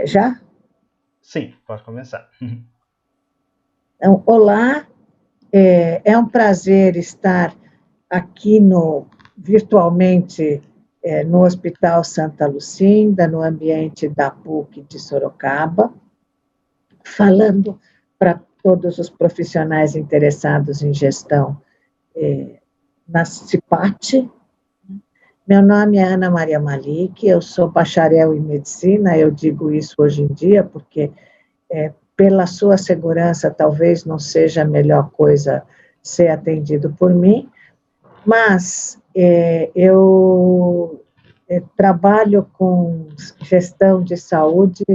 Já? Sim, pode começar. Então, olá, é um prazer estar aqui virtualmente no Hospital Santa Lucinda, no ambiente da PUC de Sorocaba, falando para todos os profissionais interessados em gestão na CIPAT. Meu nome é Ana Maria Malik, eu sou bacharel em medicina, eu digo isso hoje em dia porque pela sua segurança talvez não seja a melhor coisa ser atendido por mim, mas eu trabalho com gestão de saúde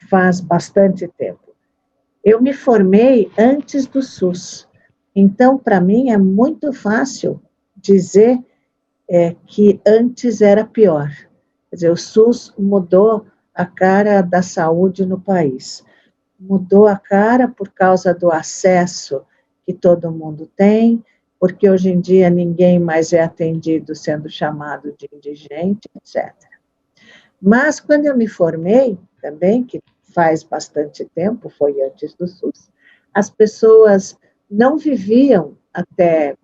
faz bastante tempo. Eu me formei antes do SUS, então para mim é muito fácil dizer que antes era pior. Quer dizer, o SUS mudou a cara da saúde no país. Mudou a cara por causa do acesso que todo mundo tem, porque hoje em dia ninguém mais é atendido sendo chamado de indigente, etc. Mas quando eu me formei, também, que faz bastante tempo, foi antes do SUS, as pessoas não viviam até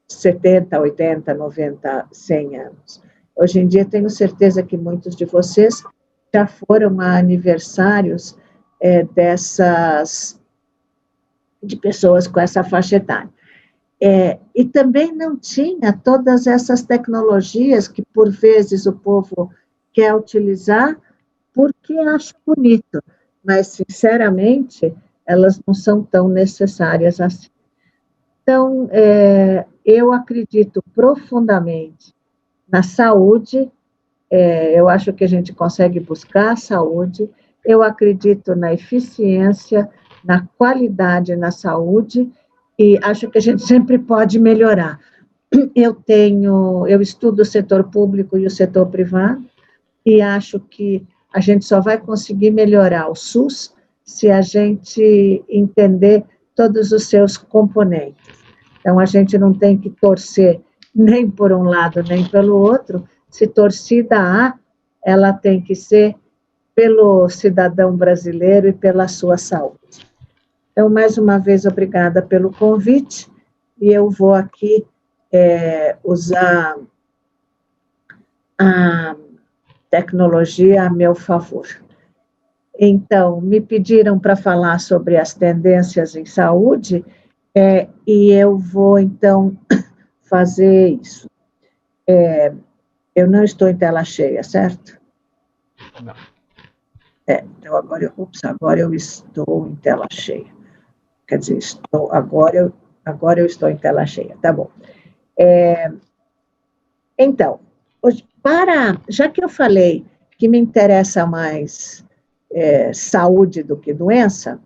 70, 80, 90, 100 anos. Hoje em dia, tenho certeza que muitos de vocês já foram a aniversários de pessoas com essa faixa etária. E também não tinha todas essas tecnologias que, por vezes, o povo quer utilizar porque acha bonito, mas, sinceramente, elas não são tão necessárias assim. Então, eu acredito profundamente na saúde, eu acho que a gente consegue buscar a saúde, eu acredito na eficiência, na qualidade na saúde, e acho que a gente sempre pode melhorar. Eu estudo o setor público e o setor privado, e acho que a gente só vai conseguir melhorar o SUS se a gente entender todos os seus componentes. Então, a gente não tem que torcer nem por um lado, nem pelo outro. Se torcida há, ela tem que ser pelo cidadão brasileiro e pela sua saúde. Então, mais uma vez, obrigada pelo convite, e eu vou aqui usar a tecnologia a meu favor. Então, me pediram para falar sobre as tendências em saúde, e eu vou, então, fazer isso. Eu não estou em tela cheia, certo? Não. Então, agora eu estou em tela cheia. Quer dizer, agora eu estou em tela cheia, tá bom. Então, já que eu falei que me interessa mais saúde do que doença,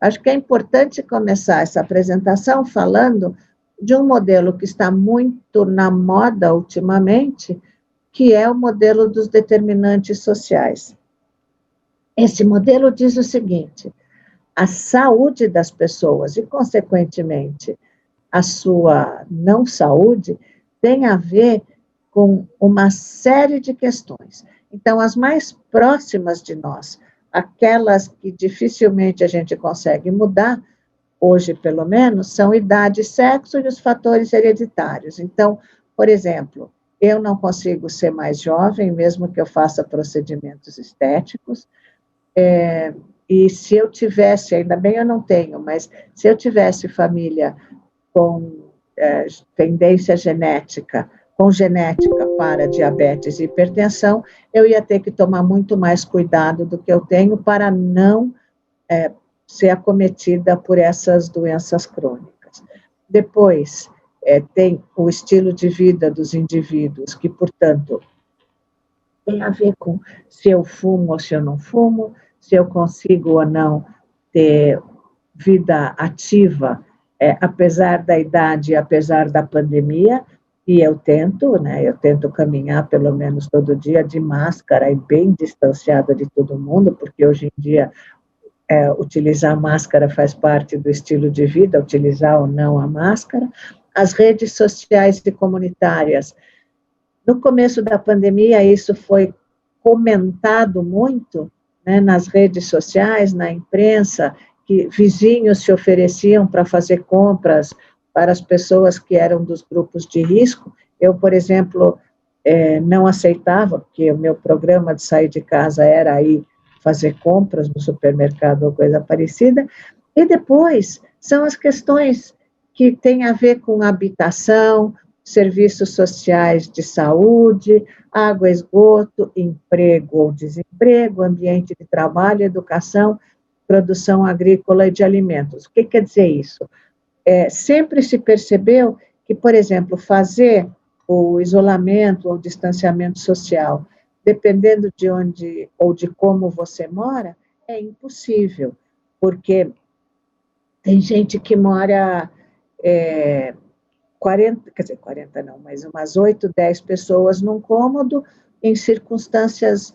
acho que é importante começar essa apresentação falando de um modelo que está muito na moda ultimamente, que é o modelo dos determinantes sociais. Esse modelo diz o seguinte: a saúde das pessoas e, consequentemente, a sua não saúde tem a ver com uma série de questões. Então, as mais próximas de nós, aquelas que dificilmente a gente consegue mudar, hoje pelo menos, são idade, sexo e os fatores hereditários. Então, por exemplo, eu não consigo ser mais jovem, mesmo que eu faça procedimentos estéticos, e se eu tivesse, ainda bem eu não tenho, mas se eu tivesse família com tendência genética, com genética para diabetes e hipertensão, eu ia ter que tomar muito mais cuidado do que eu tenho para não ser acometida por essas doenças crônicas. Depois, tem o estilo de vida dos indivíduos, que, portanto, tem a ver com se eu fumo ou se eu não fumo, se eu consigo ou não ter vida ativa, apesar da idade, apesar da pandemia, e eu tento caminhar pelo menos todo dia de máscara e bem distanciada de todo mundo, porque hoje em dia utilizar máscara faz parte do estilo de vida, utilizar ou não a máscara. As redes sociais e comunitárias, no começo da pandemia, isso foi comentado muito, né, nas redes sociais, na imprensa, que vizinhos se ofereciam para fazer compras para as pessoas que eram dos grupos de risco. Eu, por exemplo, não aceitava, porque o meu programa de sair de casa era ir fazer compras no supermercado ou coisa parecida. E depois são as questões que têm a ver com habitação, serviços sociais de saúde, água, esgoto, emprego ou desemprego, ambiente de trabalho, educação, produção agrícola e de alimentos. O que quer dizer isso? Sempre se percebeu que, por exemplo, fazer o isolamento ou distanciamento social, dependendo de onde ou de como você mora, é impossível, porque tem gente que mora 40, quer dizer, 40 não, mas umas 8, 10 pessoas num cômodo, em circunstâncias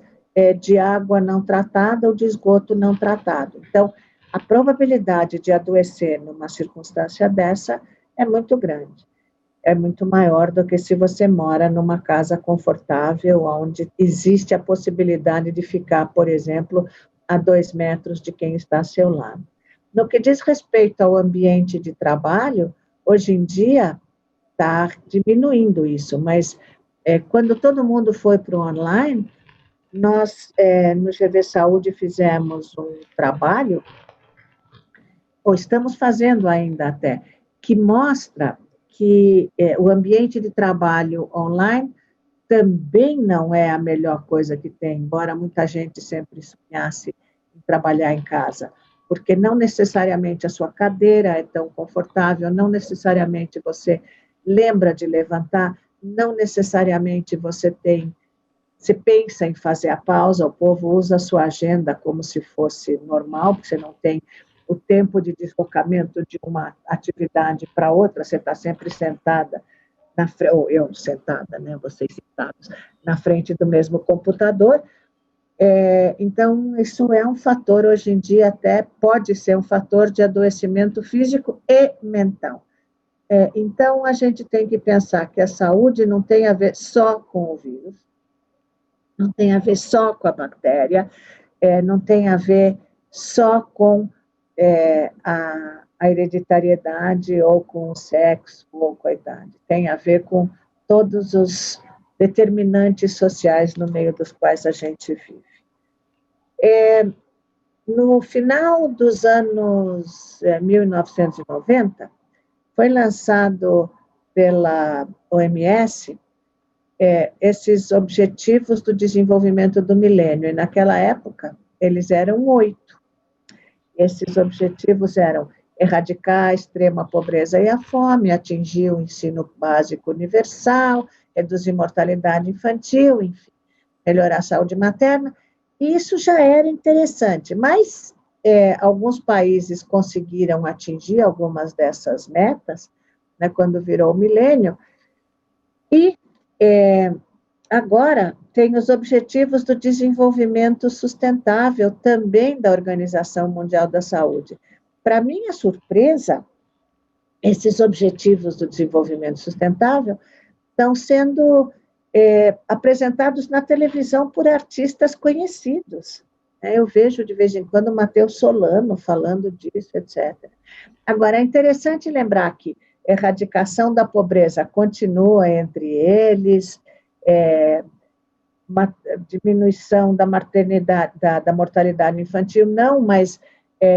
de água não tratada ou de esgoto não tratado. Então, a probabilidade de adoecer numa circunstância dessa é muito grande. É muito maior do que se você mora numa casa confortável, onde existe a possibilidade de ficar, por exemplo, a 2 metros de quem está ao seu lado. No que diz respeito ao ambiente de trabalho, hoje em dia está diminuindo isso, mas quando todo mundo foi para o online, nós, no GV Saúde, fizemos um trabalho, ou estamos fazendo ainda até, que mostra que o ambiente de trabalho online também não é a melhor coisa que tem, embora muita gente sempre sonhasse em trabalhar em casa, porque não necessariamente a sua cadeira é tão confortável, não necessariamente você lembra de levantar, não necessariamente você pensa em fazer a pausa, o povo usa a sua agenda como se fosse normal, porque você não tem o tempo de deslocamento de uma atividade para outra, você está sempre sentada, ou eu sentada, né, vocês sentados, na frente do mesmo computador. Então, isso é um fator, hoje em dia, até pode ser um fator de adoecimento físico e mental. Então, a gente tem que pensar que a saúde não tem a ver só com o vírus, não tem a ver só com a bactéria, não tem a ver só com a hereditariedade ou com o sexo ou com a idade. Tem a ver com todos os determinantes sociais no meio dos quais a gente vive. No final dos anos 1990, foi lançado pela OMS esses Objetivos do Desenvolvimento do Milênio, e naquela época eles eram 8. Esses objetivos eram erradicar a extrema pobreza e a fome, atingir o ensino básico universal, reduzir mortalidade infantil, enfim, melhorar a saúde materna. E isso já era interessante, mas alguns países conseguiram atingir algumas dessas metas, né, quando virou o milênio, e agora tem os Objetivos do Desenvolvimento Sustentável, também da Organização Mundial da Saúde. Para minha surpresa, esses Objetivos do Desenvolvimento Sustentável estão sendo apresentados na televisão por artistas conhecidos. Eu vejo de vez em quando o Matheus Solano falando disso, etc. Agora, é interessante lembrar que a erradicação da pobreza continua entre eles, diminuição da maternidade, da mortalidade infantil, não, mas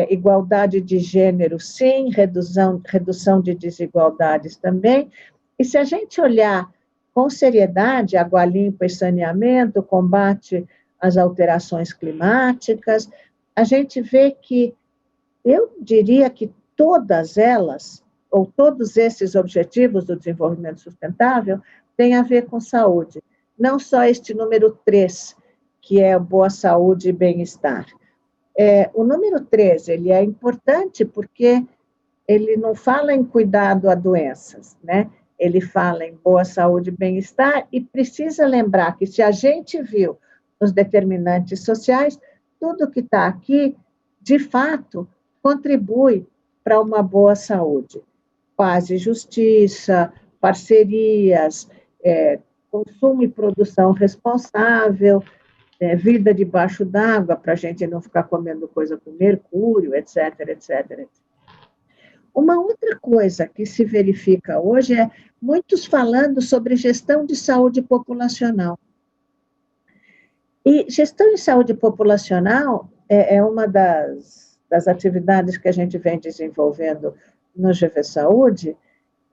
igualdade de gênero, sim, redução de desigualdades também. E se a gente olhar com seriedade, água limpa e saneamento, combate às alterações climáticas, a gente vê que, eu diria que todas elas, ou todos esses objetivos do desenvolvimento sustentável, têm a ver com saúde. Não só este número 3, que é boa saúde e bem-estar. O número 3, ele é importante porque ele não fala em cuidado a doenças, né? Ele fala em boa saúde e bem-estar, e precisa lembrar que se a gente viu os determinantes sociais, tudo que está aqui, de fato, contribui para uma boa saúde. Paz e justiça, parcerias, consumo e produção responsável, vida debaixo d'água, para a gente não ficar comendo coisa com mercúrio, etc, etc, etc. Uma outra coisa que se verifica hoje é muitos falando sobre gestão de saúde populacional. E gestão de saúde populacional é uma das atividades que a gente vem desenvolvendo no GV Saúde,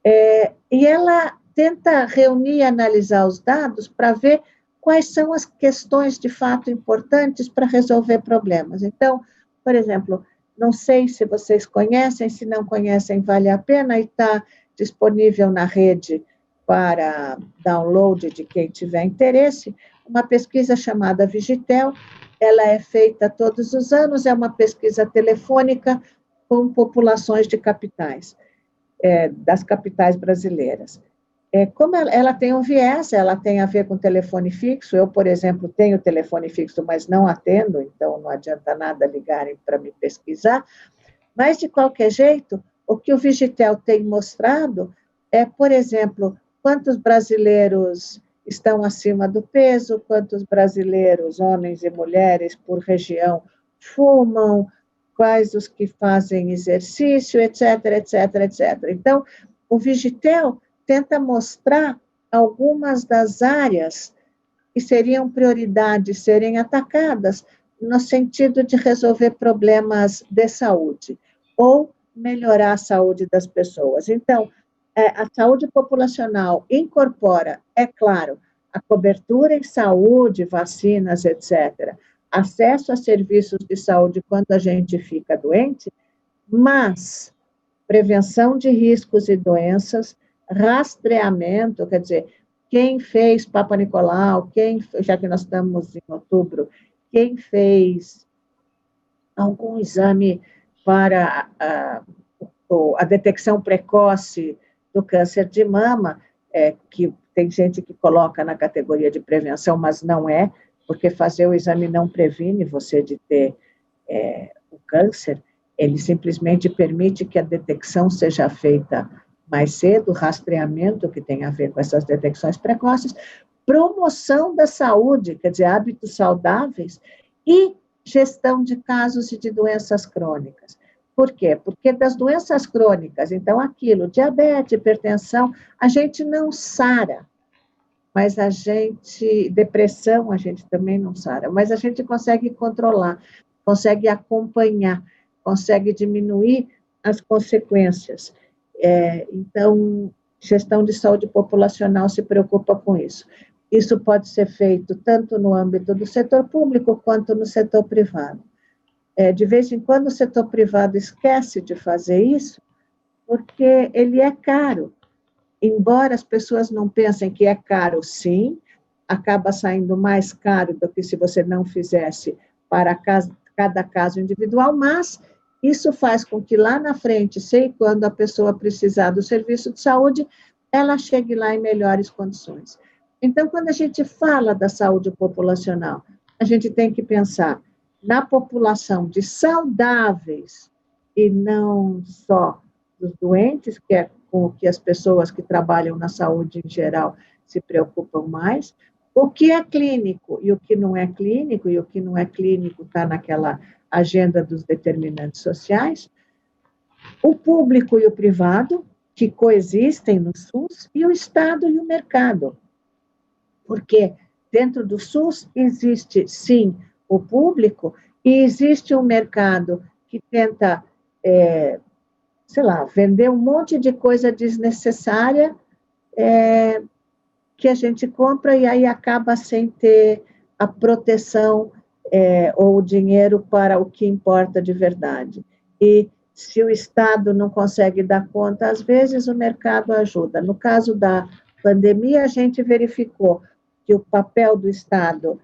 e ela tenta reunir e analisar os dados para ver quais são as questões de fato importantes para resolver problemas. Então, por exemplo, não sei se vocês conhecem, se não conhecem, vale a pena, e está disponível na rede para download de quem tiver interesse, uma pesquisa chamada Vigitel. Ela é feita todos os anos, é uma pesquisa telefônica com populações de capitais, das capitais brasileiras. Como ela tem um viés, ela tem a ver com telefone fixo. Eu, por exemplo, tenho telefone fixo, mas não atendo, então não adianta nada ligarem para me pesquisar. Mas, de qualquer jeito, o que o Vigitel tem mostrado é, por exemplo, quantos brasileiros estão acima do peso, quantos brasileiros, homens e mulheres, por região, fumam, quais os que fazem exercício, etc, etc, etc. Então, o Vigitel tenta mostrar algumas das áreas que seriam prioridades serem atacadas no sentido de resolver problemas de saúde ou melhorar a saúde das pessoas. Então, a saúde populacional incorpora, é claro, a cobertura em saúde, vacinas, etc., acesso a serviços de saúde quando a gente fica doente, mas prevenção de riscos e doenças, rastreamento, quer dizer, quem fez Papa Nicolau, já que nós estamos em outubro, quem fez algum exame para a detecção precoce do câncer de mama, que tem gente que coloca na categoria de prevenção, mas não é, porque fazer o exame não previne você de ter o câncer, ele simplesmente permite que a detecção seja feita mais cedo, rastreamento, que tem a ver com essas detecções precoces, promoção da saúde, quer dizer, hábitos saudáveis, e gestão de casos e de doenças crônicas. Por quê? Porque das doenças crônicas, então aquilo, diabetes, hipertensão, a gente não sara, mas depressão a gente também não sara, mas a gente consegue controlar, consegue acompanhar, consegue diminuir as consequências. Então, gestão de saúde populacional se preocupa com isso. Isso pode ser feito tanto no âmbito do setor público quanto no setor privado. De vez em quando o setor privado esquece de fazer isso, porque ele é caro. Embora as pessoas não pensem que é caro, sim, acaba saindo mais caro do que se você não fizesse para cada caso individual, mas isso faz com que lá na frente, sei quando a pessoa precisar do serviço de saúde, ela chegue lá em melhores condições. Então, quando a gente fala da saúde populacional, a gente tem que pensar na população de saudáveis e não só dos doentes, que é com o que as pessoas que trabalham na saúde em geral se preocupam mais, o que é clínico e o que não é clínico, e o que não é clínico está naquela agenda dos determinantes sociais, o público e o privado, que coexistem no SUS, e o Estado e o mercado. Porque dentro do SUS existe, sim, o público, e existe um mercado que tenta, vender um monte de coisa desnecessária, que a gente compra e aí acaba sem ter a proteção ou o dinheiro para o que importa de verdade. E se o Estado não consegue dar conta, às vezes o mercado ajuda. No caso da pandemia, a gente verificou que o papel do Estado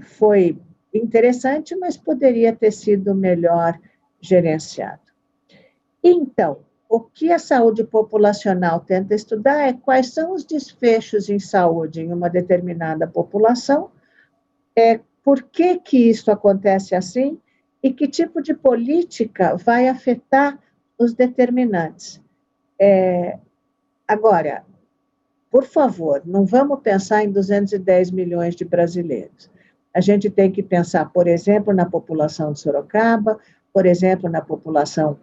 foi interessante, mas poderia ter sido melhor gerenciado. Então, o que a saúde populacional tenta estudar é quais são os desfechos em saúde em uma determinada população, por que isso acontece assim e que tipo de política vai afetar os determinantes. Agora, por favor, não vamos pensar em 210 milhões de brasileiros. A gente tem que pensar, por exemplo, na população de Sorocaba, por exemplo, na população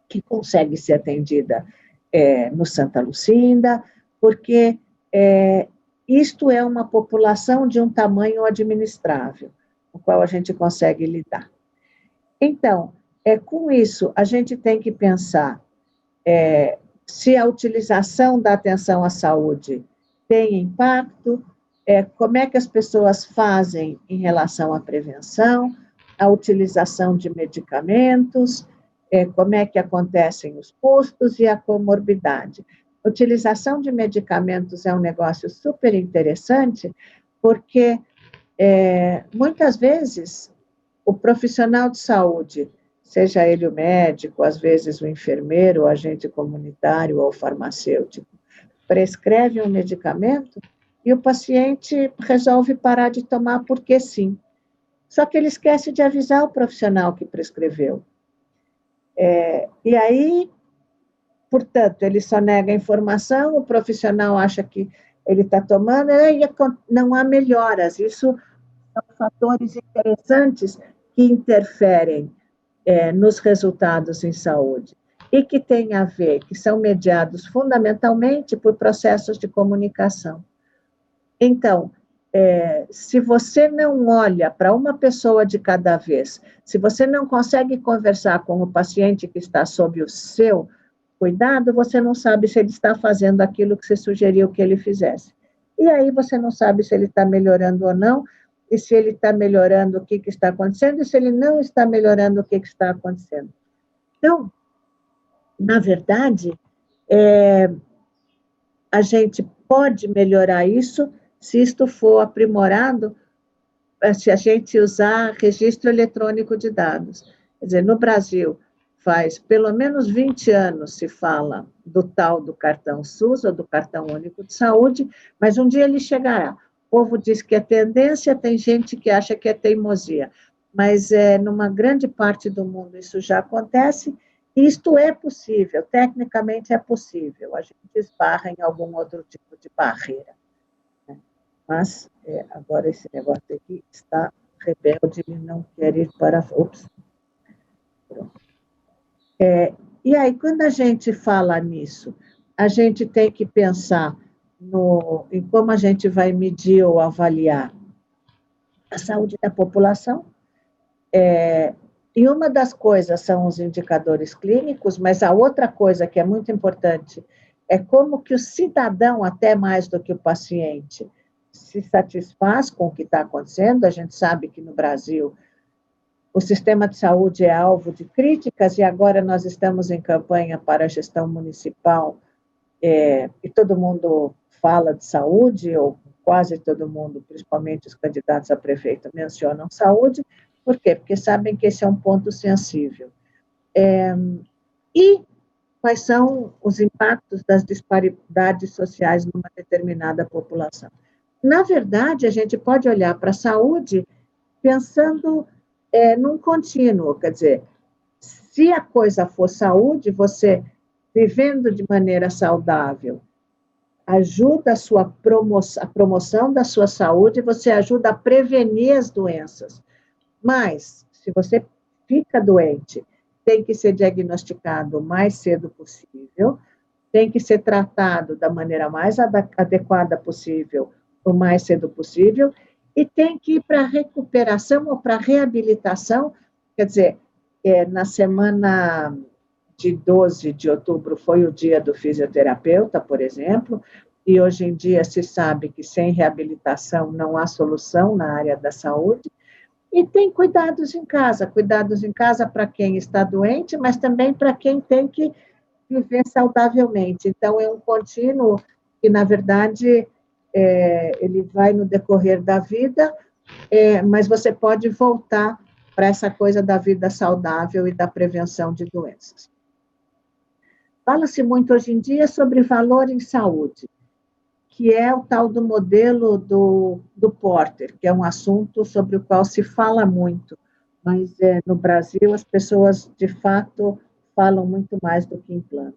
que consegue ser atendida no Santa Lucinda, porque isto é uma população de um tamanho administrável, com o qual a gente consegue lidar. Então, com isso, a gente tem que pensar se a utilização da atenção à saúde tem impacto, como é que as pessoas fazem em relação à prevenção, a utilização de medicamentos, como é que acontecem os custos e a comorbidade. A utilização de medicamentos é um negócio super interessante, porque muitas vezes o profissional de saúde, seja ele o médico, às vezes o enfermeiro, o agente comunitário ou o farmacêutico, prescreve um medicamento e o paciente resolve parar de tomar porque sim. Só que ele esquece de avisar o profissional que prescreveu. E aí, portanto, ele só nega a informação, o profissional acha que ele está tomando, e não há melhoras. Isso são fatores interessantes que interferem nos resultados em saúde e que têm a ver, que são mediados fundamentalmente por processos de comunicação. Então, se você não olha para uma pessoa de cada vez, se você não consegue conversar com o paciente que está sob o seu cuidado, você não sabe se ele está fazendo aquilo que você sugeriu que ele fizesse. E aí você não sabe se ele está melhorando ou não, e se ele está melhorando, o que está acontecendo, e se ele não está melhorando, o que está acontecendo. Então, na verdade, a gente pode melhorar isso se isto for aprimorado, se a gente usar registro eletrônico de dados. Quer dizer, no Brasil, faz pelo menos 20 anos se fala do tal do cartão SUS ou do cartão único de saúde, mas um dia ele chegará. O povo diz que é tendência, tem gente que acha que é teimosia, mas numa grande parte do mundo isso já acontece, e isto é possível, tecnicamente é possível, a gente esbarra em algum outro tipo de barreira. Né? Mas agora esse negócio aqui está rebelde, ele não quer ir para... Ops. Pronto. E aí, quando a gente fala nisso, a gente tem que pensar em como a gente vai medir ou avaliar a saúde da população. E uma das coisas são os indicadores clínicos, mas a outra coisa que é muito importante é como que o cidadão, até mais do que o paciente, se satisfaz com o que está acontecendo. A gente sabe que no Brasil o sistema de saúde é alvo de críticas, e agora nós estamos em campanha para a gestão municipal, e todo mundo fala de saúde, ou quase todo mundo, principalmente os candidatos a prefeito, mencionam saúde. Por quê? Porque sabem que esse é um ponto sensível. E quais são os impactos das disparidades sociais numa determinada população? Na verdade, a gente pode olhar para a saúde pensando num contínuo, quer dizer, se a coisa for saúde, você, vivendo de maneira saudável, ajuda a promoção da sua saúde, você ajuda a prevenir as doenças. Mas, se você fica doente, tem que ser diagnosticado o mais cedo possível, tem que ser tratado da maneira mais adequada possível, o mais cedo possível, e tem que ir para a recuperação ou para a reabilitação. Quer dizer, na semana de 12 de outubro foi o dia do fisioterapeuta, por exemplo, e hoje em dia se sabe que sem reabilitação não há solução na área da saúde. E tem cuidados em casa para quem está doente, mas também para quem tem que viver saudavelmente. Então, é um contínuo que, na verdade, ele vai no decorrer da vida, mas você pode voltar para essa coisa da vida saudável e da prevenção de doenças. Fala-se muito hoje em dia sobre valor em saúde, que é o tal do modelo do Porter, que é um assunto sobre o qual se fala muito, mas no Brasil as pessoas, de fato, falam muito mais do que implantam.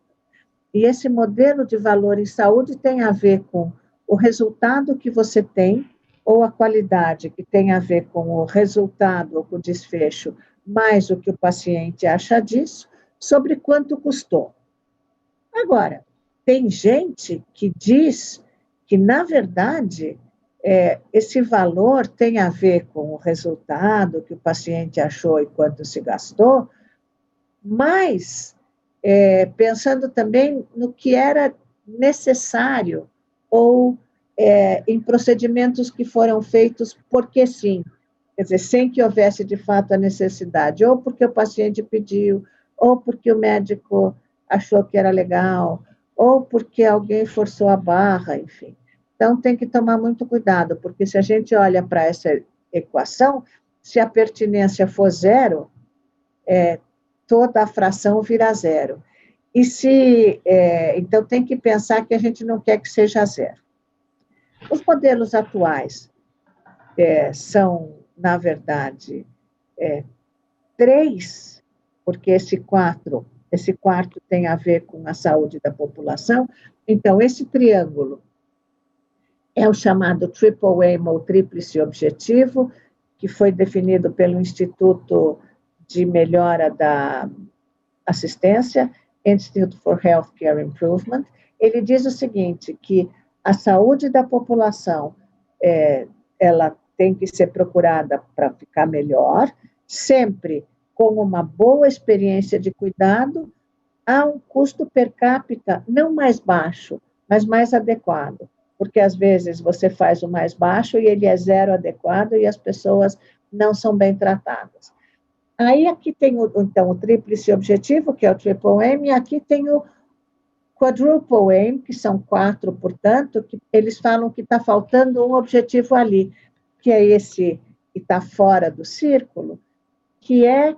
E esse modelo de valor em saúde tem a ver com o resultado que você tem ou a qualidade, que tem a ver com o resultado ou com o desfecho, mais o que o paciente acha disso, sobre quanto custou. Agora, tem gente que diz que, na verdade, esse valor tem a ver com o resultado que o paciente achou e quanto se gastou, mas pensando também no que era necessário ou em procedimentos que foram feitos porque sim, quer dizer, sem que houvesse de fato a necessidade, ou porque o paciente pediu, ou porque o médico achou que era legal, ou porque alguém forçou a barra, enfim. Então, tem que tomar muito cuidado, porque se a gente olha para essa equação, se a pertinência for zero, toda a fração vira zero. E se, então, tem que pensar que a gente não quer que seja zero. Os modelos atuais são, na verdade, 3, porque esse quarto tem a ver com a saúde da população. Então, esse triângulo é o chamado Triple Aim, ou Tríplice Objetivo, que foi definido pelo Instituto de Melhora da Assistência, Institute for Healthcare Improvement. Ele diz o seguinte, que a saúde da população, ela tem que ser procurada para ficar melhor, sempre com uma boa experiência de cuidado, a um custo per capita não mais baixo, mas mais adequado, porque às vezes você faz o mais baixo e ele é zero adequado e as pessoas não são bem tratadas. Aí aqui tem, então, o tríplice objetivo, que é o Triple Aim, e aqui tem o Quadruple Aim, que são 4, portanto, que eles falam que está faltando um objetivo ali, que é esse que está fora do círculo, que é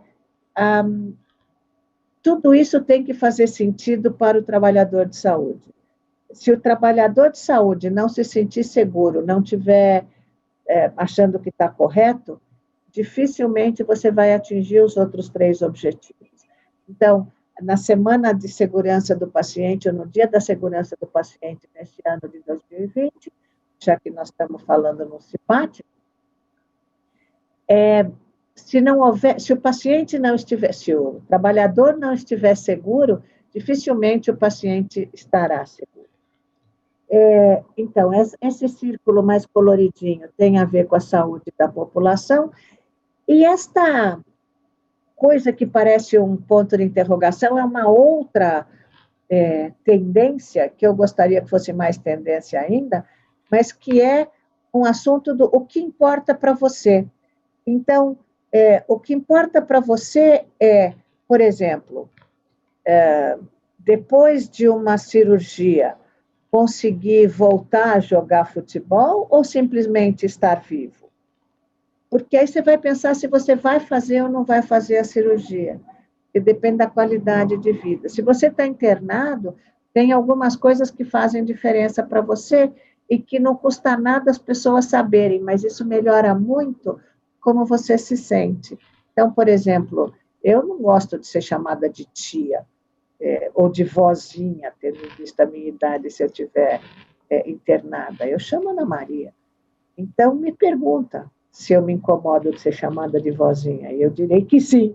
tudo isso tem que fazer sentido para o trabalhador de saúde. Se o trabalhador de saúde não se sentir seguro, não estiver achando que está correto, dificilmente você vai atingir os outros 3 objetivos. Então, na Semana de Segurança do Paciente, ou no Dia da Segurança do Paciente, neste ano de 2020, já que nós estamos falando no CIPAT, se o paciente não estiver, se o trabalhador não estiver seguro, dificilmente o paciente estará seguro. Então, esse círculo mais coloridinho tem a ver com a saúde da população, e esta coisa que parece um ponto de interrogação é uma outra tendência, que eu gostaria que fosse mais tendência ainda, mas que é um assunto do o que importa para você. Então, o que importa para você é, por exemplo, depois de uma cirurgia, conseguir voltar a jogar futebol ou simplesmente estar vivo? Porque aí você vai pensar se você vai fazer ou não vai fazer a cirurgia, que depende da qualidade de vida. Se você está internado, tem algumas coisas que fazem diferença para você e que não custa nada as pessoas saberem, mas isso melhora muito como você se sente. Então, por exemplo, eu não gosto de ser chamada de tia, ou de vozinha, tendo visto a minha idade, se eu estiver internada. Eu chamo Ana Maria. Então, me pergunta se eu me incomodo de ser chamada de vozinha. E eu direi que sim.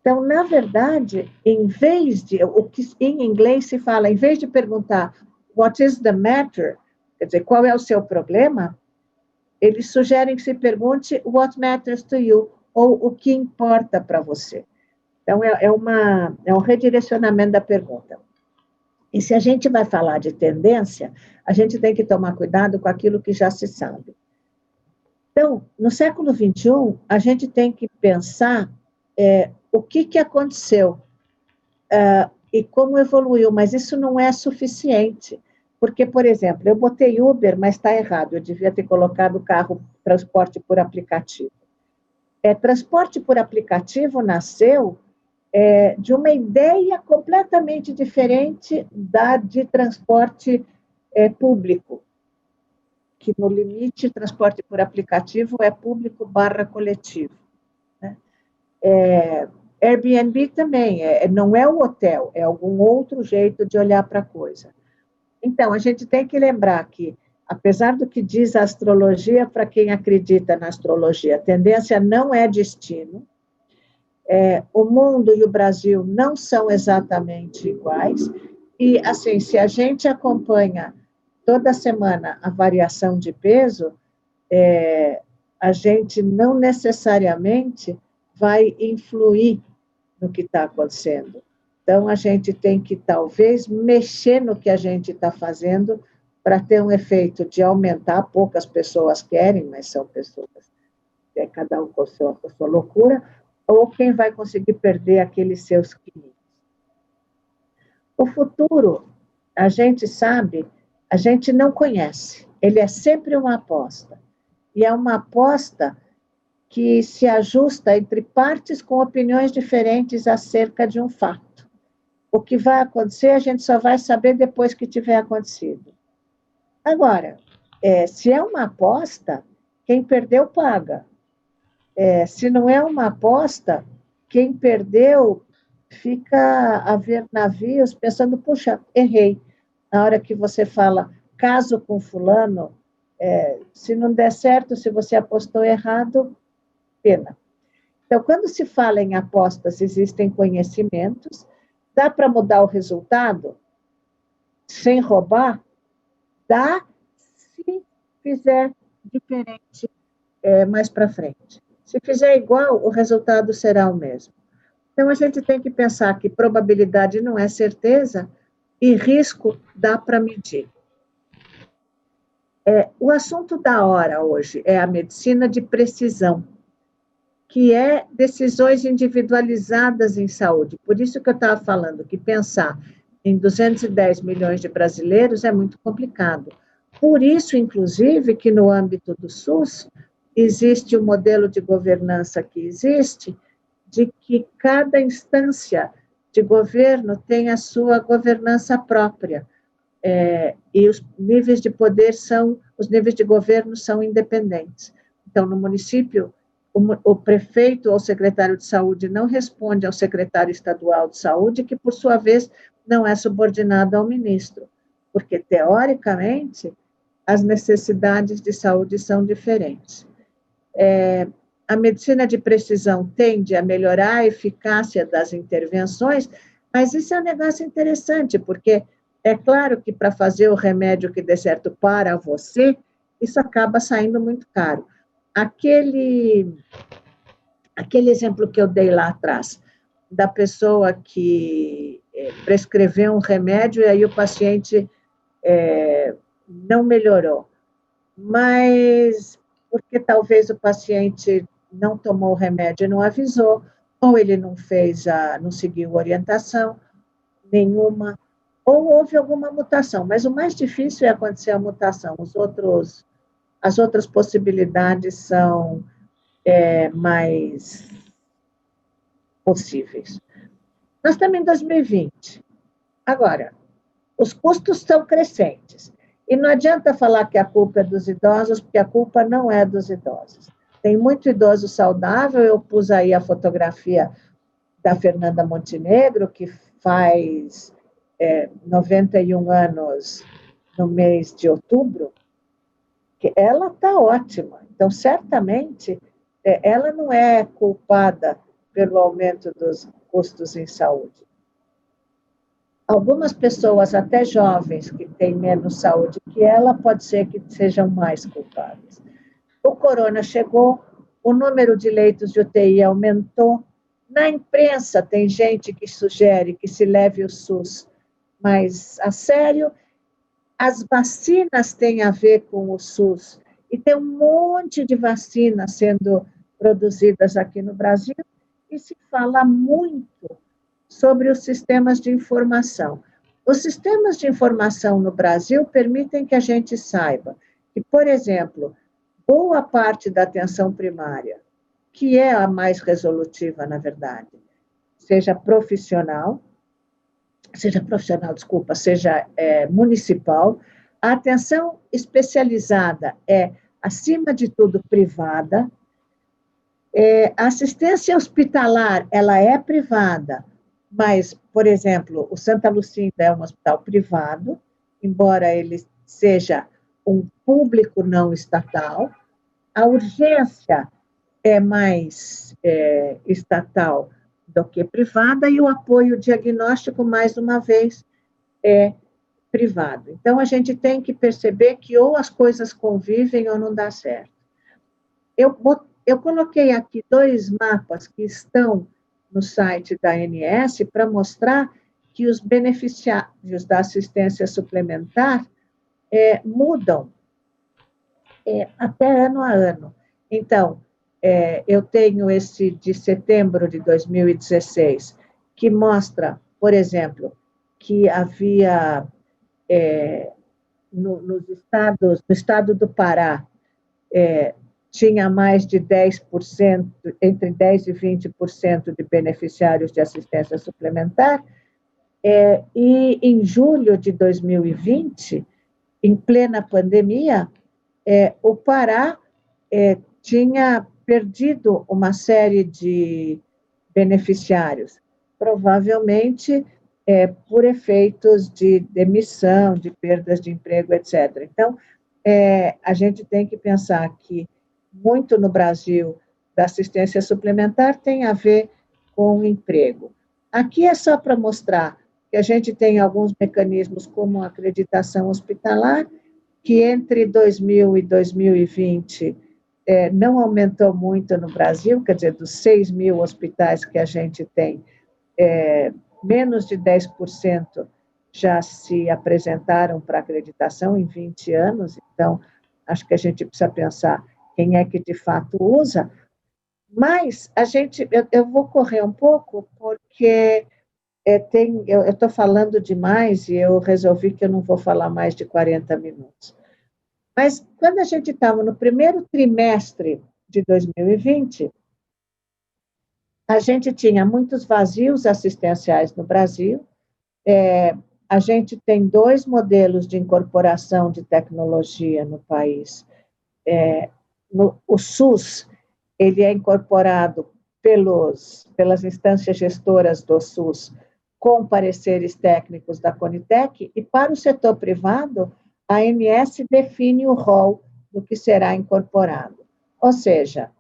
Então, na verdade, em vez de... O que em inglês se fala, em vez de perguntar what is the matter, quer dizer, qual é o seu problema, eles sugerem que se pergunte what matters to you, ou o que importa para você. Então, é um redirecionamento da pergunta. E se a gente vai falar de tendência, a gente tem que tomar cuidado com aquilo que já se sabe. Então, no século XXI, a gente tem que pensar o que aconteceu e como evoluiu, mas isso não é suficiente. Porque, por exemplo, eu botei Uber, mas está errado, eu devia ter colocado transporte por aplicativo. Transporte por aplicativo nasceu de uma ideia completamente diferente da de transporte público, que no limite, transporte por aplicativo é público / coletivo. Né? Airbnb também, não é o hotel, é algum outro jeito de olhar para a coisa. Então, a gente tem que lembrar que apesar do que diz a astrologia, para quem acredita na astrologia, a tendência não é destino. O mundo e o Brasil não são exatamente iguais. E, assim, se a gente acompanha toda semana a variação de peso, a gente não necessariamente vai influir no que está acontecendo. Então, a gente tem que, talvez, mexer no que a gente está fazendo para ter um efeito de aumentar. Poucas pessoas querem, mas são pessoas, cada um com a sua loucura, ou quem vai conseguir perder aqueles seus quilos. O futuro, a gente sabe, a gente não conhece. Ele é sempre uma aposta. E é uma aposta que se ajusta entre partes com opiniões diferentes acerca de um fato. O que vai acontecer, a gente só vai saber depois que tiver acontecido. Agora, se é uma aposta, quem perdeu paga. Se não é uma aposta, quem perdeu fica a ver navios pensando, puxa, errei. Na hora que você fala, caso com fulano, se não der certo, se você apostou errado, pena. Então, quando se fala em apostas, existem conhecimentos, dá para mudar o resultado sem roubar? Dá, se fizer diferente mais para frente. Se fizer igual, o resultado será o mesmo. Então, a gente tem que pensar que probabilidade não é certeza e risco dá para medir. O assunto da hora hoje é a medicina de precisão, que é decisões individualizadas em saúde. Por isso que eu estava falando que pensar em 210 milhões de brasileiros é muito complicado. Por isso, inclusive, que no âmbito do SUS, existe o modelo de governança que existe, de que cada instância de governo tem a sua governança própria. E os níveis de poder os níveis de governo são independentes. Então, no município, o prefeito ou secretário de saúde não responde ao secretário estadual de saúde, que, por sua vez, não é subordinado ao ministro, porque, teoricamente, as necessidades de saúde são diferentes. A medicina de precisão tende a melhorar a eficácia das intervenções, mas isso é um negócio interessante, porque é claro que para fazer o remédio que dê certo para você, isso acaba saindo muito caro. Aquele exemplo que eu dei lá atrás, da pessoa que prescreveu um remédio e aí o paciente não melhorou, mas porque talvez o paciente não tomou o remédio e não avisou, ou ele não seguiu orientação nenhuma, ou houve alguma mutação, mas o mais difícil é acontecer a mutação, as outras possibilidades são mais possíveis. Nós estamos em 2020. Agora, os custos estão crescentes. E não adianta falar que a culpa é dos idosos, porque a culpa não é dos idosos. Tem muito idoso saudável, eu pus aí a fotografia da Fernanda Montenegro, que faz 91 anos no mês de outubro, que ela está ótima. Então, certamente, ela não é culpada pelo aumento dos custos em saúde. Algumas pessoas, até jovens, que têm menos saúde que ela, pode ser que sejam mais culpadas. O corona chegou, o número de leitos de UTI aumentou. Na imprensa tem gente que sugere que se leve o SUS mais a sério. As vacinas têm a ver com o SUS. E tem um monte de vacinas sendo produzidas aqui no Brasil e se fala muito sobre os sistemas de informação. Os sistemas de informação no Brasil permitem que a gente saiba que, por exemplo, boa parte da atenção primária, que é a mais resolutiva, na verdade, seja municipal, a atenção especializada é, acima de tudo, privada. A assistência hospitalar, ela é privada, mas, por exemplo, o Santa Lucinda é um hospital privado, embora ele seja um público não estatal, a urgência é mais estatal do que privada, e o apoio diagnóstico, mais uma vez, é privado. Então, a gente tem que perceber que ou as coisas convivem ou não dá certo. Eu coloquei aqui 2 mapas que estão no site da ANS para mostrar que os beneficiários da assistência suplementar mudam até ano a ano. Então, eu tenho esse de setembro de 2016, que mostra, por exemplo, que havia no estado do Pará, tinha mais de 10%, entre 10% e 20% de beneficiários de assistência suplementar, e em julho de 2020, em plena pandemia, o Pará tinha perdido uma série de beneficiários, provavelmente por efeitos de demissão, de perdas de emprego, etc. Então, a gente tem que pensar que muito no Brasil da assistência suplementar tem a ver com o emprego. Aqui é só para mostrar que a gente tem alguns mecanismos como a acreditação hospitalar, que entre 2000 e 2020 não aumentou muito no Brasil, quer dizer, dos 6 mil hospitais que a gente tem, menos de 10% já se apresentaram para acreditação em 20 anos, então, acho que a gente precisa pensar quem é que de fato usa, mas eu vou correr um pouco, porque eu estou falando demais e eu resolvi que eu não vou falar mais de 40 minutos. Mas quando a gente estava no primeiro trimestre de 2020, a gente tinha muitos vazios assistenciais no Brasil. A gente tem 2 modelos de incorporação de tecnologia no país. O SUS, ele é incorporado pelas instâncias gestoras do SUS, com pareceres técnicos da Conitec, e para o setor privado, a ANS define o rol do que será incorporado. Ou seja,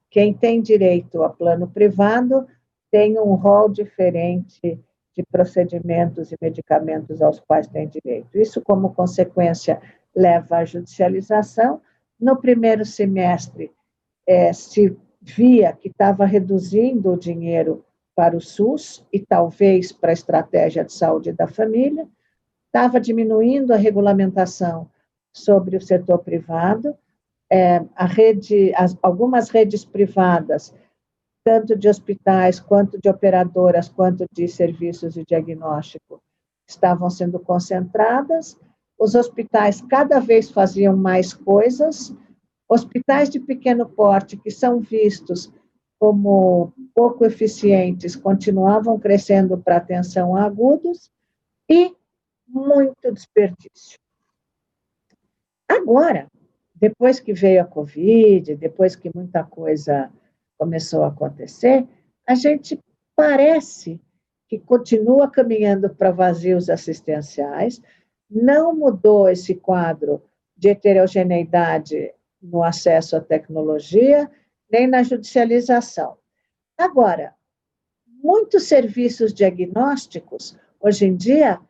quem tem direito a plano privado tem um rol diferente de procedimentos e medicamentos aos quais tem direito. Isso, como consequência, leva à judicialização. No primeiro semestre, se via que estava reduzindo o dinheiro para o SUS e talvez para a estratégia de saúde da família, estava diminuindo a regulamentação sobre o setor privado, algumas redes privadas, tanto de hospitais, quanto de operadoras, quanto de serviços de diagnóstico, estavam sendo concentradas, os hospitais cada vez faziam mais coisas, hospitais de pequeno porte, que são vistos como pouco eficientes, continuavam crescendo para atenção a agudos, e muito desperdício. Agora, depois que veio a Covid, depois que muita coisa começou a acontecer, a gente parece que continua caminhando para vazios assistenciais, não mudou esse quadro de heterogeneidade no acesso à tecnologia, nem na judicialização. Agora, muitos serviços diagnósticos, hoje em dia,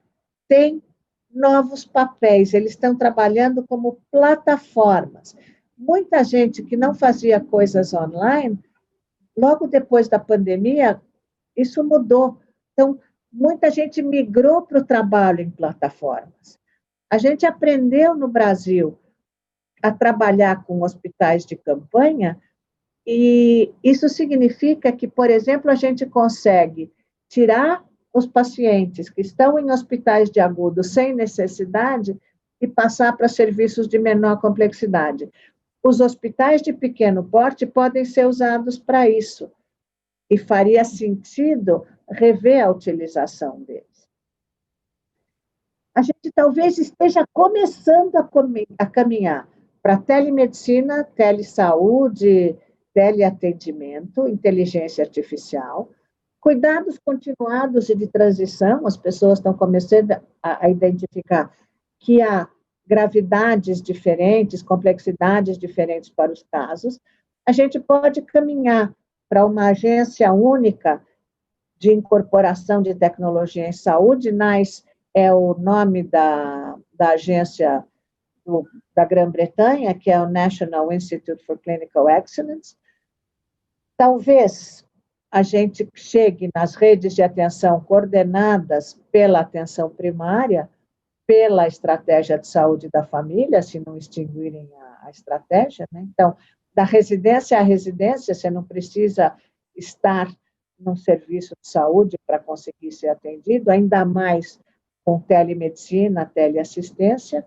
têm novos papéis, eles estão trabalhando como plataformas. Muita gente que não fazia coisas online, logo depois da pandemia, isso mudou. Então, muita gente migrou para o trabalho em plataformas. A gente aprendeu no Brasil a trabalhar com hospitais de campanha, e isso significa que, por exemplo, a gente consegue tirar os pacientes que estão em hospitais de agudo sem necessidade e passar para serviços de menor complexidade. Os hospitais de pequeno porte podem ser usados para isso, e faria sentido rever a utilização deles. A gente talvez esteja começando a caminhar para telemedicina, telesaúde, teleatendimento, inteligência artificial, cuidados continuados e de transição. As pessoas estão começando a identificar que há gravidades diferentes, complexidades diferentes para os casos, a gente pode caminhar para uma agência única de incorporação de tecnologia em saúde. NICE é o nome da agência da Grã-Bretanha, que é o National Institute for Clinical Excellence. Talvez a gente chegue nas redes de atenção coordenadas pela atenção primária, pela estratégia de saúde da família, se não extinguirem a estratégia, né? Então, da residência à residência, você não precisa estar num serviço de saúde para conseguir ser atendido, ainda mais com telemedicina, teleassistência.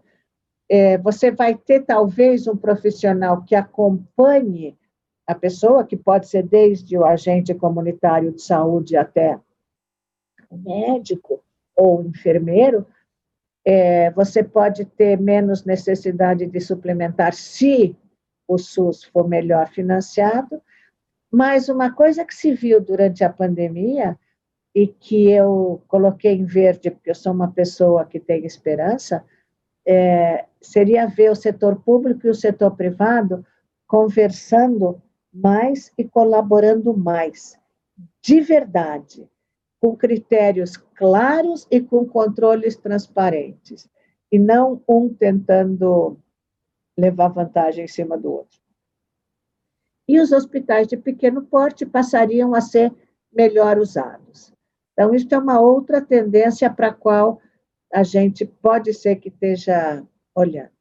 Você vai ter, talvez, um profissional que acompanhe a pessoa, que pode ser desde o agente comunitário de saúde até o médico ou o enfermeiro. Você pode ter menos necessidade de suplementar se o SUS for melhor financiado, mas uma coisa que se viu durante a pandemia, e que eu coloquei em verde, porque eu sou uma pessoa que tem esperança, seria ver o setor público e o setor privado conversando mais e colaborando mais, de verdade, com critérios claros e com controles transparentes, e não um tentando levar vantagem em cima do outro. E os hospitais de pequeno porte passariam a ser melhor usados. Então, isso é uma outra tendência para a qual a gente pode ser que esteja olhando.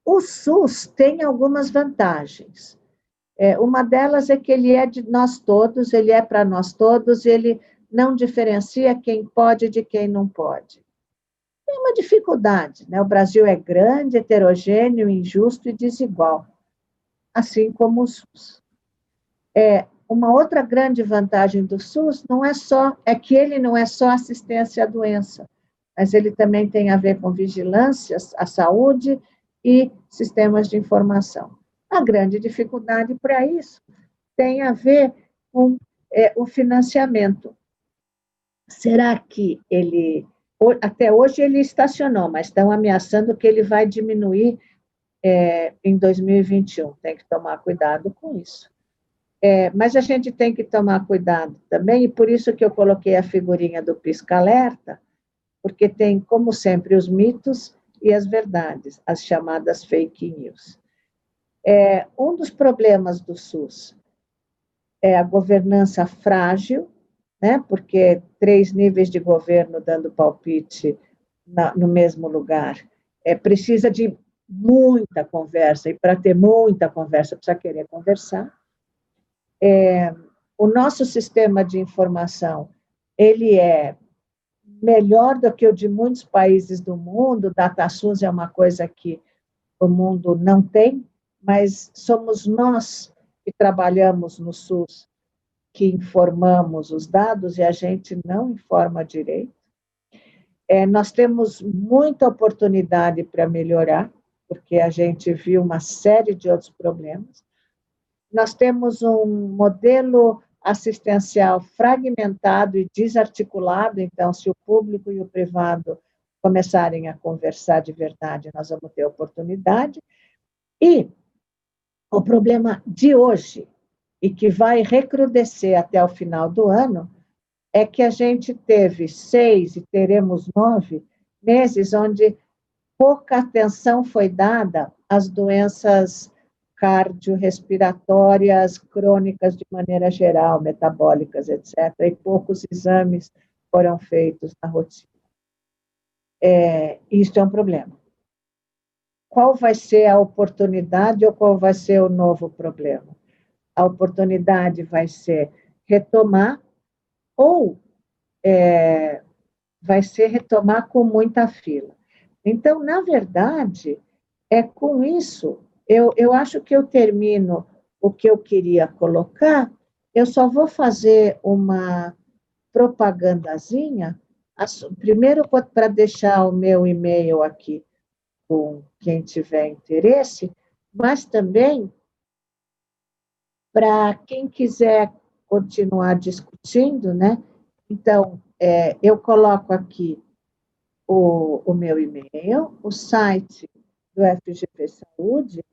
O SUS tem algumas vantagens. Uma delas é que ele é de nós todos, ele é para nós todos, ele não diferencia quem pode de quem não pode. Tem uma dificuldade, né? O Brasil é grande, heterogêneo, injusto e desigual, assim como o SUS. Uma outra grande vantagem do SUS é que ele não é só assistência à doença, mas ele também tem a ver com vigilância à saúde e sistemas de informação. A grande dificuldade para isso tem a ver com o financiamento. Será que até hoje ele estacionou, mas estão ameaçando que ele vai diminuir em 2021. Tem que tomar cuidado com isso. Mas a gente tem que tomar cuidado também, e por isso que eu coloquei a figurinha do pisca-alerta, porque tem, como sempre, os mitos e as verdades, as chamadas fake news. Um dos problemas do SUS é a governança frágil, né? Porque 3 níveis de governo dando palpite no mesmo lugar, precisa de muita conversa, e para ter muita conversa precisa querer conversar. O nosso sistema de informação, ele é melhor do que o de muitos países do mundo. O DataSUS é uma coisa que o mundo não tem, mas somos nós que trabalhamos no SUS que informamos os dados e a gente não informa direito. Nós temos muita oportunidade para melhorar, porque a gente viu uma série de outros problemas. Nós temos um modelo assistencial fragmentado e desarticulado, então, se o público e o privado começarem a conversar de verdade, nós vamos ter oportunidade. E o problema de hoje, e que vai recrudescer até o final do ano, é que a gente teve 6 e teremos 9 meses onde pouca atenção foi dada às doenças cardiorrespiratórias crônicas de maneira geral, metabólicas, etc., e poucos exames foram feitos na rotina. Isso é um problema. Qual vai ser a oportunidade ou qual vai ser o novo problema? A oportunidade vai ser retomar, ou vai ser retomar com muita fila. Então, na verdade, com isso, eu acho que eu termino o que eu queria colocar. Eu só vou fazer uma propagandazinha, primeiro para deixar o meu e-mail aqui com quem tiver interesse, mas também para quem quiser continuar discutindo, né? Então, eu coloco aqui o meu e-mail, o site do FGV Saúde,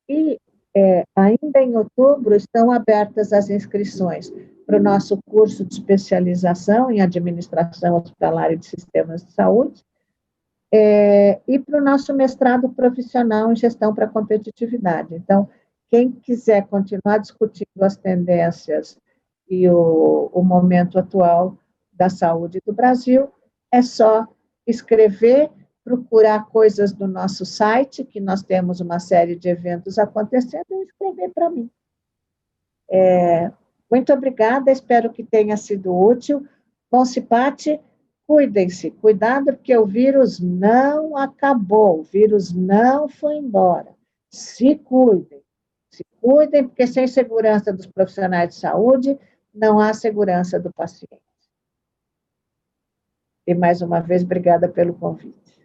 e ainda em outubro estão abertas as inscrições para o nosso curso de especialização em administração hospitalar e de sistemas de saúde, e para o nosso mestrado profissional em gestão para competitividade. Então, quem quiser continuar discutindo as tendências e o momento atual da saúde do Brasil, é só escrever, procurar coisas do nosso site, que nós temos uma série de eventos acontecendo, e escrever para mim. Muito obrigada, espero que tenha sido útil. Concipate, cuidem-se, cuidado, porque o vírus não acabou, o vírus não foi embora. Se cuidem, porque sem segurança dos profissionais de saúde, não há segurança do paciente. E, mais uma vez, obrigada pelo convite.